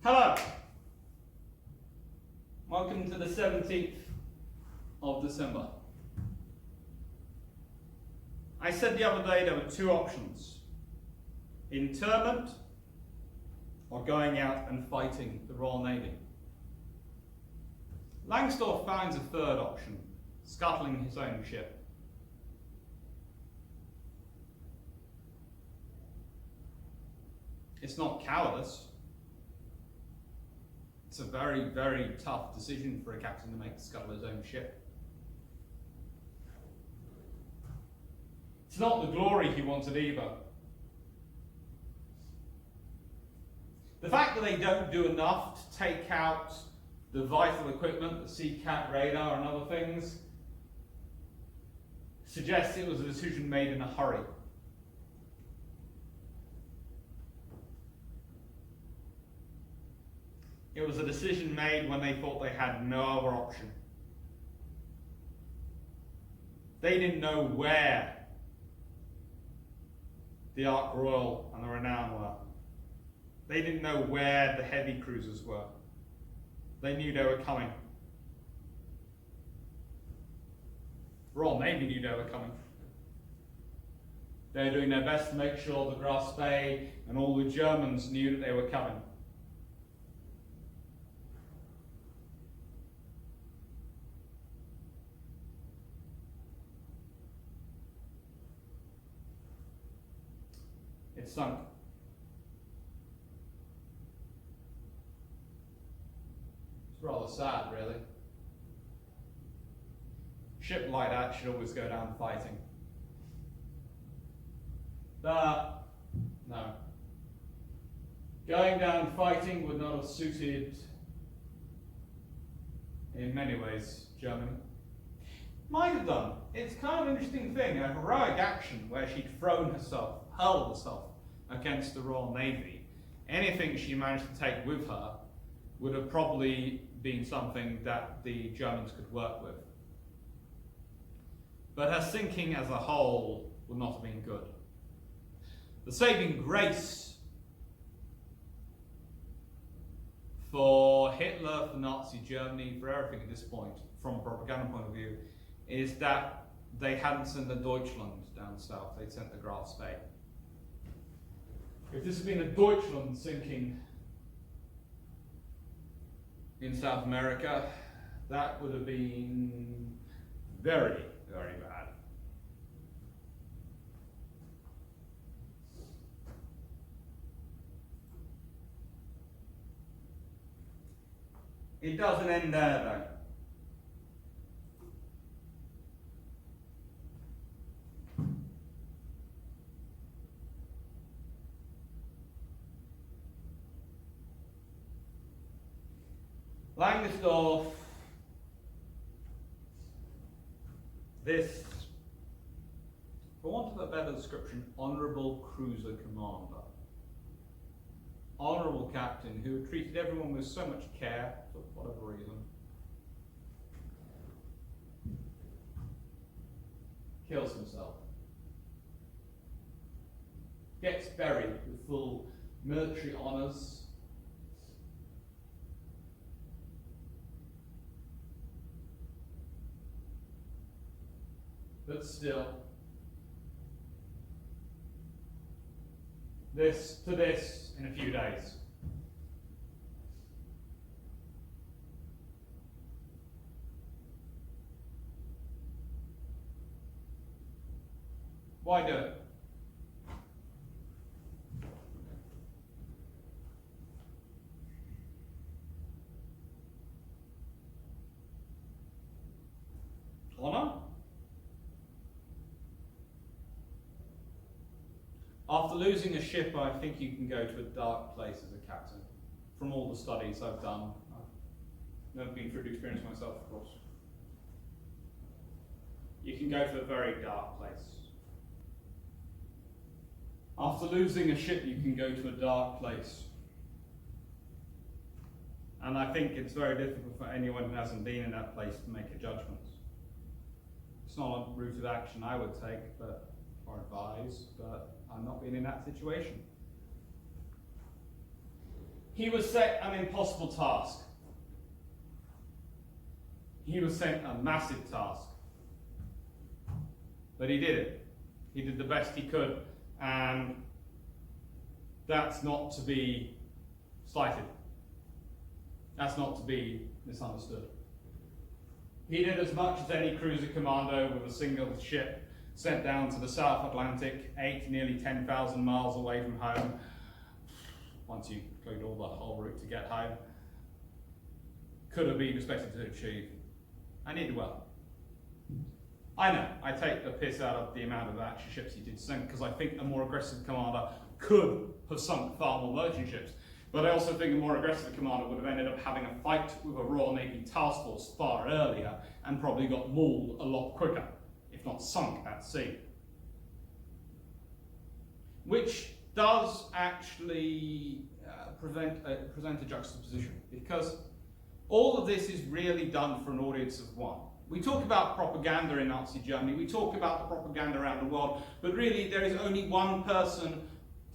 Hello! Welcome to the 17th of December. I said the other day there were two options: internment or going out and fighting the Royal Navy. Langsdorff finds a third option: scuttling his own ship. It's not cowardice. It's a very, very tough decision for a captain to make, to scuttle his own ship. It's not the glory he wanted either. The fact that they don't do enough to take out the vital equipment, the Sea-Cat radar and other things, suggests it was a decision made in a hurry. It was a decision made when they thought they had no other option. They didn't know where the Ark Royal and the Renown were. They didn't know where the heavy cruisers were. They knew they were coming. Royal Navy knew they were coming. They were doing their best to make sure the Graf Spee and all the Germans knew that they were coming. It sunk. It's rather sad, really. A ship like that should always go down fighting. But, no. Going down fighting would not have suited, in many ways, Germany. Might have done. It's kind of an interesting thing, a heroic action where she'd thrown herself, hurled herself against the Royal Navy. Anything she managed to take with her would have probably been something that the Germans could work with. But her sinking as a whole would not have been good. The saving grace for Hitler, for Nazi Germany, for everything at this point, from a propaganda point of view, is that they hadn't sent the Deutschland down south, they'd sent the Graf Spee. If this had been a Deutschland sinking in South America, that would have been very, very bad. It doesn't end there, though. Langsdorff, this, for want of a better description, honourable cruiser commander, honourable captain who had treated everyone with so much care for whatever reason, kills himself, gets buried with full military honours. But still, this in a few days. Why do it? Honor? After losing a ship, I think you can go to a dark place as a captain. From all the studies I've done, I've never been through the experience myself, of course. You can go to a very dark place. After losing a ship, you can go to a dark place. And I think it's very difficult for anyone who hasn't been in that place to make a judgment. It's not a route of action I would take, or advise, but I've not been in that situation. He was set an impossible task. He was sent a massive task. But he did it. He did the best he could, and that's not to be slighted. That's not to be misunderstood. He did as much as any cruiser commando with a single ship sent down to the South Atlantic, nearly 10,000 miles away from home, once you include all the whole route to get home, could have been expected to achieve, and he did well. I know, I take the piss out of the amount of action ships he did sink, because I think a more aggressive commander could have sunk far more merchant ships. But I also think a more aggressive commander would have ended up having a fight with a Royal Navy task force far earlier and probably got mauled a lot quicker, if not sunk at sea. Which does actually present a juxtaposition, because all of this is really done for an audience of one. We talk about propaganda in Nazi Germany, we talk about the propaganda around the world, but really there is only one person,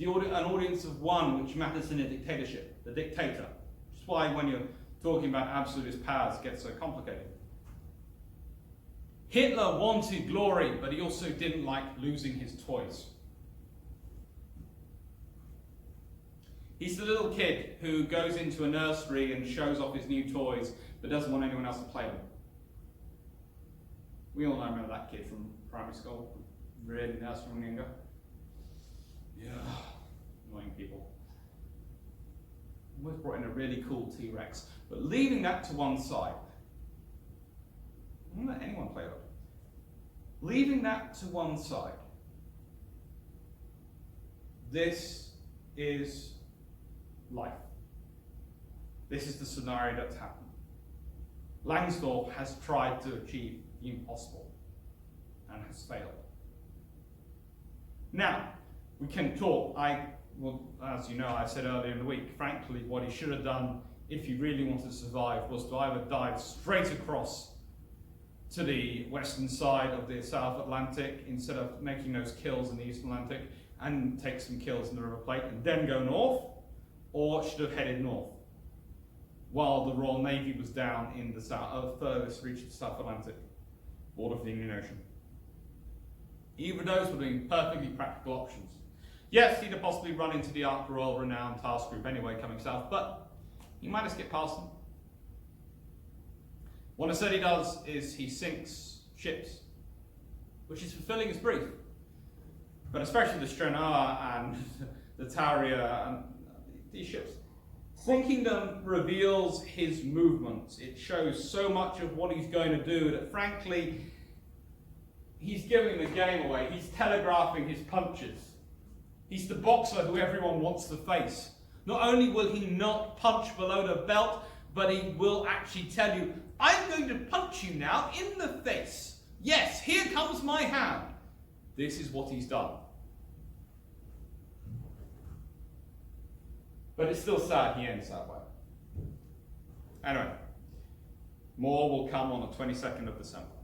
an audience of one, which matters in a dictatorship, the dictator. Which is why when you're talking about absolutist powers, it gets so complicated. Hitler wanted glory, but he also didn't like losing his toys. He's the little kid who goes into a nursery and shows off his new toys, but doesn't want anyone else to play them. We all remember that kid from primary school, really nursery and younger. Yeah, annoying people. Always brought in a really cool T-Rex, but leaving that to one side. I don't let anyone play that. Leaving that to one side. This is life. This is the scenario that's happened. Langsdorff has tried to achieve the impossible and has failed. Now, we can talk. Well, as you know, I said earlier in the week, frankly, what he should have done if he really wanted to survive was to either dive straight across to the western side of the South Atlantic instead of making those kills in the East Atlantic and take some kills in the River Plate and then go north, or should have headed north while the Royal Navy was down in the furthest reach of the South Atlantic border of the Indian Ocean. Either of those would have been perfectly practical options. Yes, he'd have possibly run into the after all renowned task group anyway coming south, but he might have skipped past them. What I said he does is he sinks ships, which is fulfilling his brief. But especially the Strenard and the Tauria and these ships. Sinking them reveals his movements. It shows so much of what he's going to do that frankly, he's giving the game away. He's telegraphing his punches. He's the boxer who everyone wants to face. Not only will he not punch below the belt, but he will actually tell you, I'm going to punch you now in the face. Yes, here comes my hand. This is what he's done. But it's still sad he ends that way. Anyway, more will come on the 22nd of December.